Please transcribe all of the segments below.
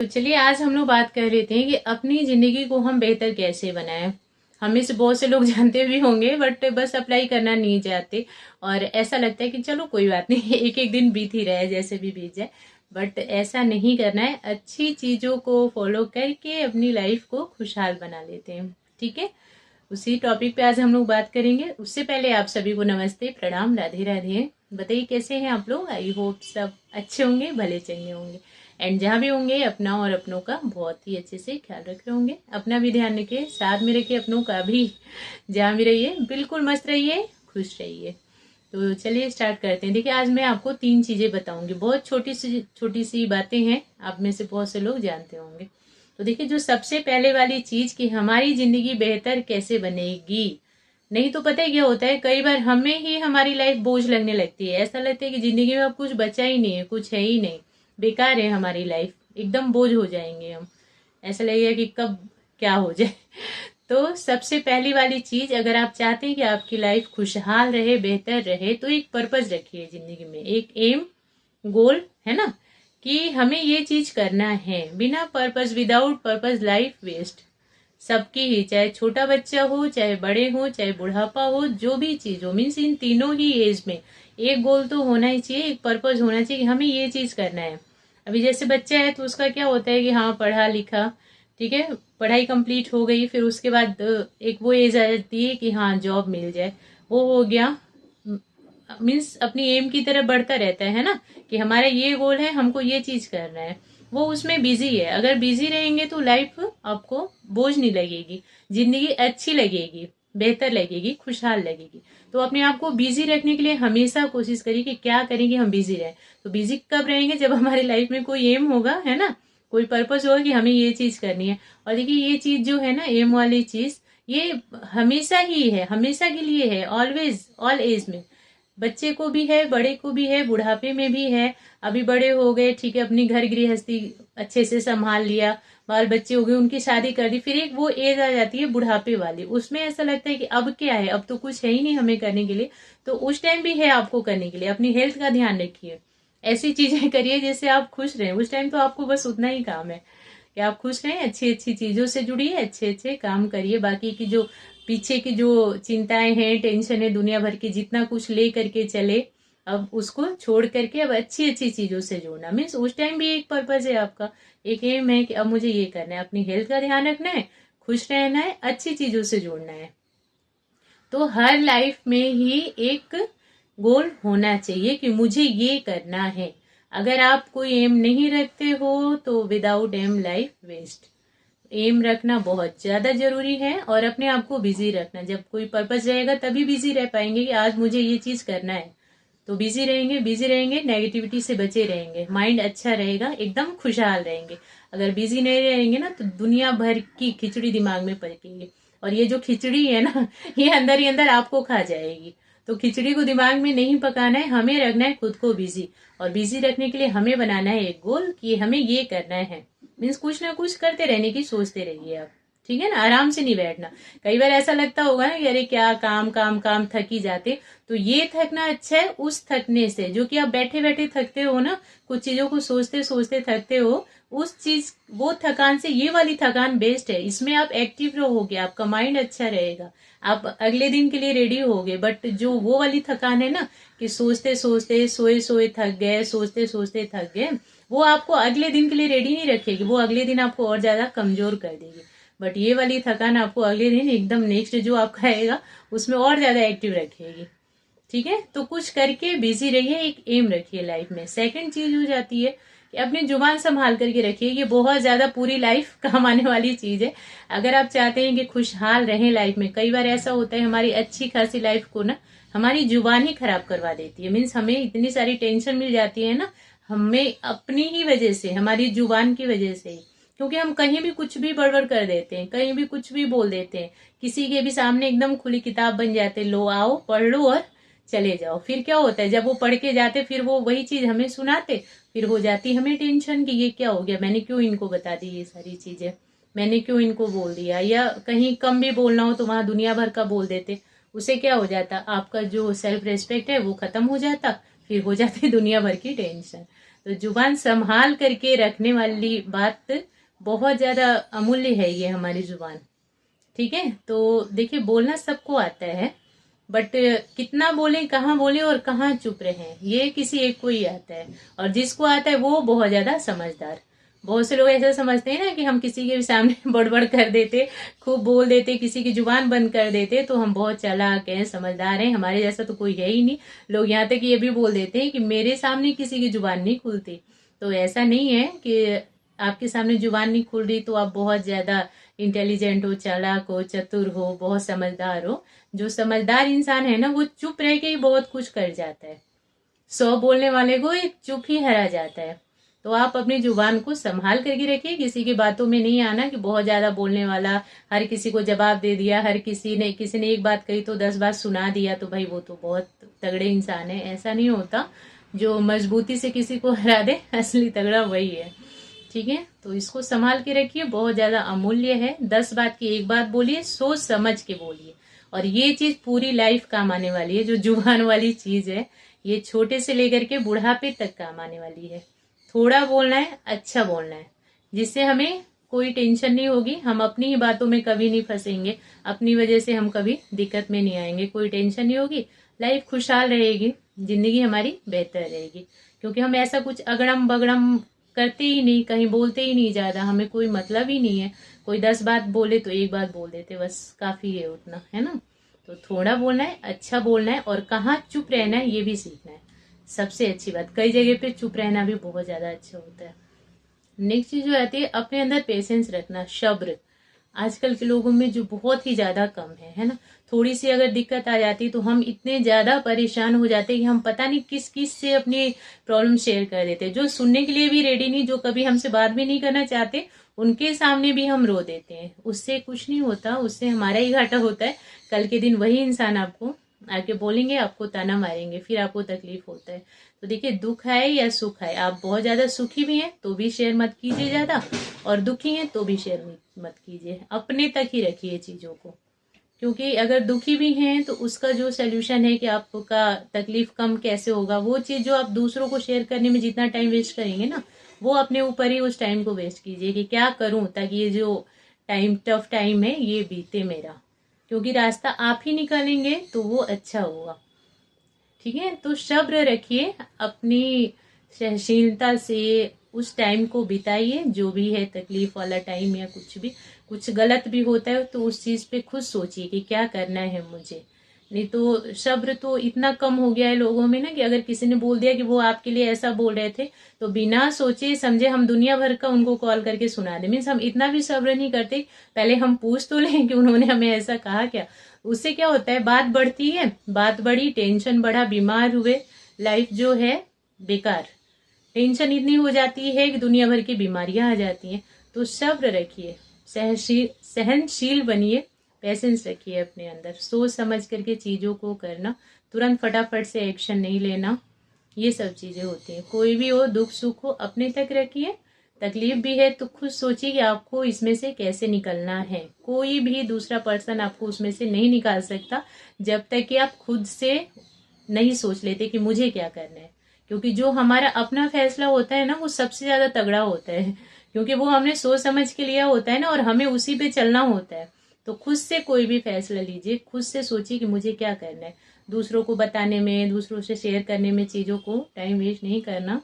तो चलिए आज हम लोग बात कर लेते हैं कि अपनी जिंदगी को हम बेहतर कैसे बनाएं। हमें से बहुत से लोग जानते भी होंगे बट बस अप्लाई करना नहीं चाहते और ऐसा लगता है कि चलो कोई बात नहीं एक एक दिन बीत ही रहे जैसे भी बीत जाए। बट ऐसा नहीं करना है, अच्छी चीजों को फॉलो करके अपनी लाइफ को खुशहाल बना लेते हैं। ठीक है, उसी टॉपिक पे आज हम लोग बात करेंगे। उससे पहले आप सभी को नमस्ते, प्रणाम, राधे राधे। बताइए कैसे हैं आप लोग। आई होप सब अच्छे होंगे, भले चंगे होंगे एंड जहाँ भी होंगे अपना और अपनों का बहुत ही अच्छे से ख्याल रख रहे होंगे। अपना भी ध्यान रखिए, साथ में रखिए अपनों का भी। जहाँ भी रहिए बिल्कुल मस्त रहिए, खुश रहिए। तो चलिए स्टार्ट करते हैं। देखिए आज मैं आपको 3 चीजें बताऊंगी, बहुत छोटी सी बातें हैं, आप में से बहुत से लोग जानते होंगे। तो देखिए जो सबसे पहले वाली चीज कि हमारी जिंदगी बेहतर कैसे बनेगी। नहीं तो पता है क्या होता है, कई बार हमें ही हमारी लाइफ बोझ लगने लगती है। ऐसा लगता है कि जिंदगी में अब कुछ बचा ही नहीं है, कुछ है ही नहीं, बेकार है हमारी लाइफ, एकदम बोझ हो जाएंगे हम। ऐसा लगेगा कि कब क्या हो जाए। तो सबसे पहली वाली चीज, अगर आप चाहते हैं कि आपकी लाइफ खुशहाल रहे, बेहतर रहे, तो एक पर्पज रखिए जिंदगी में, एक एम, गोल, है ना, कि हमें ये चीज करना है। बिना purpose, without purpose life waste सबकी ही, चाहे छोटा बच्चा हो, चाहे बड़े हो, चाहे बुढ़ापा हो, जो भी चीज हो, मीन्स इन तीनों ही एज में एक गोल तो होना ही चाहिए, एक पर्पज होना चाहिए कि हमें ये चीज करना है। अभी जैसे बच्चा है तो उसका क्या होता है कि हाँ पढ़ा लिखा, ठीक है, पढ़ाई कंप्लीट हो गई, फिर उसके बाद एक वो एज आ जाती है कि हाँ जॉब मिल जाए, वो हो गया। मीन्स अपनी एम की तरफ बढ़ता रहता है ना, कि हमारा ये गोल है, हमको ये चीज करना है। वो उसमें बिजी है। अगर बिजी रहेंगे तो लाइफ आपको बोझ नहीं लगेगी, जिंदगी अच्छी लगेगी, बेहतर लगेगी, खुशहाल लगेगी। तो अपने आप को बिजी रखने के लिए हमेशा कोशिश करिए कि क्या करेंगे हम बिजी रहें। तो बिजी कब रहेंगे, जब हमारी लाइफ में कोई एम होगा, है ना, कोई पर्पस होगा कि हमें ये चीज करनी है। और देखिए ये चीज जो है ना, एम वाली चीज, ये हमेशा ही है, हमेशा के लिए है, ऑलवेज, ऑल एज में। बच्चे को भी है, बड़े को भी है, बुढ़ापे में भी है। अभी बड़े हो गए, ठीक है, अपनी घर गृहस्थी अच्छे से संभाल लिया, बाल बच्चे हो गए, उनकी शादी कर दी, फिर एक वो एज आ जाती है बुढ़ापे वाली, उसमें ऐसा लगता है कि अब क्या है, अब तो कुछ है ही नहीं हमें करने के लिए। तो उस टाइम भी है आपको करने के लिए, अपनी हेल्थ का ध्यान रखिए, ऐसी चीजें करिए जिससे आप खुश रहें। उस टाइम तो आपको बस उतना ही काम है कि आप खुश रहें, अच्छी अच्छी चीजों से जुड़िए, अच्छे अच्छे काम करिए। बाकी की जो पीछे की जो चिंताएं हैं, टेंशन है दुनिया भर की, जितना कुछ ले करके चले, अब उसको छोड़ करके अब अच्छी अच्छी चीजों से जोड़ना। मीन्स उस टाइम भी एक पर्पज है आपका, एक एम है कि अब मुझे ये करना है, अपनी हेल्थ का ध्यान रखना है, खुश रहना है, अच्छी चीजों से जोड़ना है। तो हर लाइफ में ही एक गोल होना चाहिए कि मुझे ये करना है। अगर आप कोई एम नहीं रखते हो तो without aim life waste. Aim रखना बहुत ज्यादा जरूरी है और अपने आप को बिजी रखना। जब कोई पर्पस रहेगा तभी बिजी रह पाएंगे कि आज मुझे ये चीज करना है। तो बिजी रहेंगे, बिजी रहेंगे, नेगेटिविटी से बचे रहेंगे, माइंड अच्छा रहेगा, एकदम खुशहाल रहेंगे। अगर बिजी नहीं रहेंगे ना तो दुनिया भर की खिचड़ी दिमाग में पड़ेगी, और ये जो खिचड़ी है ना ये अंदर ही अंदर आपको खा जाएगी। तो खिचड़ी को दिमाग में नहीं पकाना है, हमें रखना है खुद को बिजी। और बिजी रखने के लिए हमें बनाना है एक गोल कि हमें ये करना है। मीन्स कुछ ना कुछ करते रहने की सोचते रहिए आप, ठीक है ना, आराम से नहीं बैठना। कई बार ऐसा लगता होगा ना कि अरे क्या काम काम काम, थक ही जाते। तो ये थकना अच्छा है उस थकने से जो कि आप बैठे बैठे थकते हो ना, कुछ चीजों को सोचते सोचते थकते हो, उस चीज, वो थकान से ये वाली थकान बेस्ट है। इसमें आप एक्टिव रहोगे, आपका माइंड अच्छा रहेगा, आप अगले दिन के लिए रेडी होगे। बट जो वो वाली थकान है ना, कि सोचते सोचते, सोए सोए थक गए, सोचते सोचते थक गए, वो आपको अगले दिन के लिए रेडी नहीं रखेगी, वो अगले दिन आपको और ज्यादा कमजोर कर देगी। बट ये वाली थकान आपको अगले दिन एकदम नेक्स्ट जो आपका आएगा उसमें और ज्यादा एक्टिव रखेगी। ठीक है, तो कुछ करके बिजी रहिए, एक एम रखिए लाइफ में। सेकंड चीज हो जाती है कि अपनी जुबान संभाल करके रखिए। ये बहुत ज्यादा पूरी लाइफ काम आने वाली चीज है। अगर आप चाहते हैं कि खुशहाल रहें लाइफ में, कई बार ऐसा होता है हमारी अच्छी खासी लाइफ को ना हमारी जुबान ही खराब करवा देती है। मीन्स हमें इतनी सारी टेंशन मिल जाती है ना, हमें अपनी ही वजह से, हमारी जुबान की वजह से ही। क्योंकि हम कहीं भी कुछ भी बड़बड़ कर देते हैं, कहीं भी कुछ भी बोल देते हैं, किसी के भी सामने एकदम खुली किताब बन जाते, लो आओ पढ़ लो और चले जाओ। फिर क्या होता है, जब वो पढ़ के जाते फिर वो वही चीज हमें सुनाते, फिर हो जाती हमें टेंशन कि ये क्या हो गया, मैंने क्यों इनको बता दी ये सारी चीजें, मैंने क्यों इनको बोल दिया। या कहीं कम भी बोलना हो तो वहां दुनिया भर का बोल देते। उसे क्या हो जाता, आपका जो सेल्फ रेस्पेक्ट है वो खत्म हो जाता, फिर हो जाती दुनिया भर की टेंशन। तो जुबान संभाल करके रखने वाली बात बहुत ज्यादा अमूल्य है ये हमारी जुबान। ठीक है, तो देखिए बोलना सबको आता है, बट कितना बोलें, कहाँ बोलें और कहाँ चुप रहें, ये किसी एक को ही आता है। और जिसको आता है वो बहुत ज्यादा समझदार। बहुत से लोग ऐसा समझते हैं ना कि हम किसी के भी सामने बड़बड़ कर देते, खूब बोल देते, किसी की जुबान बंद कर देते तो हम बहुत चालाक हैं, समझदार हैं, हमारे जैसा तो कोई है ही नहीं। लोग यहाँ तक ये भी बोल देते हैं कि मेरे सामने किसी की जुबान नहीं खुलती। तो ऐसा नहीं है कि आपके सामने जुबान नहीं खुल रही तो आप बहुत ज्यादा इंटेलिजेंट हो, चालाक हो, चतुर हो, बहुत समझदार हो। जो समझदार इंसान है ना वो चुप रह के ही बहुत कुछ कर जाता है। 100 बोलने वाले को एक चुप ही हरा जाता है। तो आप अपनी जुबान को संभाल करके रखिए, किसी की बातों में नहीं आना कि बहुत ज्यादा बोलने वाला, हर किसी को जवाब दे दिया, हर किसी ने एक बात कही तो 10 बात सुना दिया तो भाई वो तो बहुत तगड़े इंसान है। ऐसा नहीं होता। जो मजबूती से किसी को हरा दे असली तगड़ा वही है। ठीक है, तो इसको संभाल के रखिए, बहुत ज्यादा अमूल्य है। 10 बात की एक बात बोलिए, सोच समझ के बोलिए, और ये चीज पूरी लाइफ काम आने वाली है। जो जुबान वाली चीज है ये छोटे से लेकर के बुढ़ापे तक काम आने वाली है। थोड़ा बोलना है, अच्छा बोलना है, जिससे हमें कोई टेंशन नहीं होगी, हम अपनी ही बातों में कभी नहीं फंसेंगे, अपनी वजह से हम कभी दिक्कत में नहीं आएंगे, कोई टेंशन नहीं होगी, लाइफ खुशहाल रहेगी, जिंदगी हमारी बेहतर रहेगी। क्योंकि हम ऐसा कुछ अगड़म बगड़म करते ही नहीं, कहीं बोलते ही नहीं ज्यादा, हमें कोई मतलब ही नहीं है। कोई 10 बात बोले तो एक बात बोल देते, बस काफी है उतना, है ना। तो थोड़ा बोलना है, अच्छा बोलना है, और कहाँ चुप रहना है ये भी सीखना है। सबसे अच्छी बात, कई जगह पे चुप रहना भी बहुत ज्यादा अच्छा होता है। नेक्स्ट चीज जो आती है, अपने अंदर पेशेंस रखना, सब्र। आजकल के लोगों में जो बहुत ही ज्यादा कम है ना। थोड़ी सी अगर दिक्कत आ जाती तो हम इतने ज्यादा परेशान हो जाते कि हम पता नहीं किस किस से अपनी प्रॉब्लम शेयर कर देते, जो सुनने के लिए भी रेडी नहीं, जो कभी हमसे बात भी नहीं करना चाहते, उनके सामने भी हम रो देते हैं। उससे कुछ नहीं होता, उससे हमारा ही घाटा होता है। कल के दिन वही इंसान आपको आके बोलेंगे, आपको ताना मारेंगे, फिर आपको तकलीफ होता है। तो देखिए, दुख है या सुख है, आप बहुत ज्यादा सुखी भी हैं तो भी शेयर मत कीजिए ज्यादा, और दुखी हैं तो भी शेयर मत कीजिए, अपने तक ही रखिए चीजों को। क्योंकि अगर दुखी भी हैं तो उसका जो सोल्यूशन है कि आपका तकलीफ कम कैसे होगा, वो चीज जो आप दूसरों को शेयर करने में जितना टाइम वेस्ट करेंगे ना, वो अपने ऊपर ही उस टाइम को वेस्ट कीजिए कि क्या करूं ताकि ये जो टाइम, टफ टाइम है, ये बीते मेरा। क्योंकि रास्ता आप ही निकालेंगे तो वो अच्छा होगा। ठीक है, तो सब्र रखिए, अपनी सहनशीलता से उस टाइम को बिताइए, जो भी है तकलीफ वाला टाइम या कुछ भी। कुछ गलत भी होता है तो उस चीज पे खुद सोचिए कि क्या करना है मुझे। नहीं तो सब्र तो इतना कम हो गया है लोगों में ना, कि अगर किसी ने बोल दिया कि वो आपके लिए ऐसा बोल रहे थे तो बिना सोचे समझे हम दुनिया भर का उनको कॉल करके सुना दे। मीन्स हम इतना भी सब्र नहीं करते, पहले हम पूछ तो लें कि उन्होंने हमें ऐसा कहा क्या। उससे क्या होता है, बात बढ़ती है, बात बढ़ी, टेंशन बढ़ा, बीमार हुए, लाइफ जो है बेकार। टेंशन इतनी हो जाती है कि दुनिया भर की बीमारियां आ जाती हैं। तो सब्र रखिए, सहनशील बनिए, पेशेंस रखिए अपने अंदर, सोच समझ करके चीजों को करना, तुरंत फटाफट से एक्शन नहीं लेना। ये सब चीजें होती हैं। कोई भी हो, दुख सुख हो, अपने तक रखिए। तकलीफ भी है तो खुद सोचिए कि आपको इसमें से कैसे निकलना है। कोई भी दूसरा पर्सन आपको उसमें से नहीं निकाल सकता जब तक कि आप खुद से नहीं सोच लेते कि मुझे क्या करना है। क्योंकि जो हमारा अपना फैसला होता है ना, वो सबसे ज्यादा तगड़ा होता है, क्योंकि वो हमने सोच समझ के लिया होता है ना, और हमें उसी पे चलना होता है। तो खुद से कोई भी फैसला लीजिए, खुद से सोचिए कि मुझे क्या करना है। दूसरों को बताने में, दूसरों से शेयर करने में चीजों को टाइम वेस्ट नहीं करना।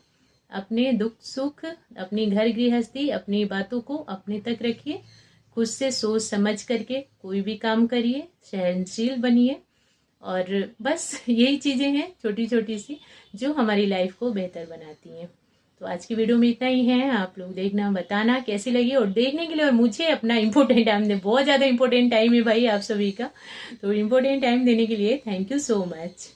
अपने दुख सुख, अपनी घर गृहस्थी, अपनी बातों को अपने तक रखिए। खुद से सोच समझ करके कोई भी काम करिए, सहनशील बनिए। और बस यही चीजें हैं छोटी छोटी सी, जो हमारी लाइफ को बेहतर बनाती हैं। तो आज की वीडियो में इतना ही है। आप लोग देखना, बताना कैसी लगी, और देखने के लिए, और मुझे अपना इम्पोर्टेंट टाइम दे, बहुत ज्यादा इम्पोर्टेंट टाइम है भाई आप सभी का। तो इम्पोर्टेंट टाइम देने के लिए थैंक यू सो मच।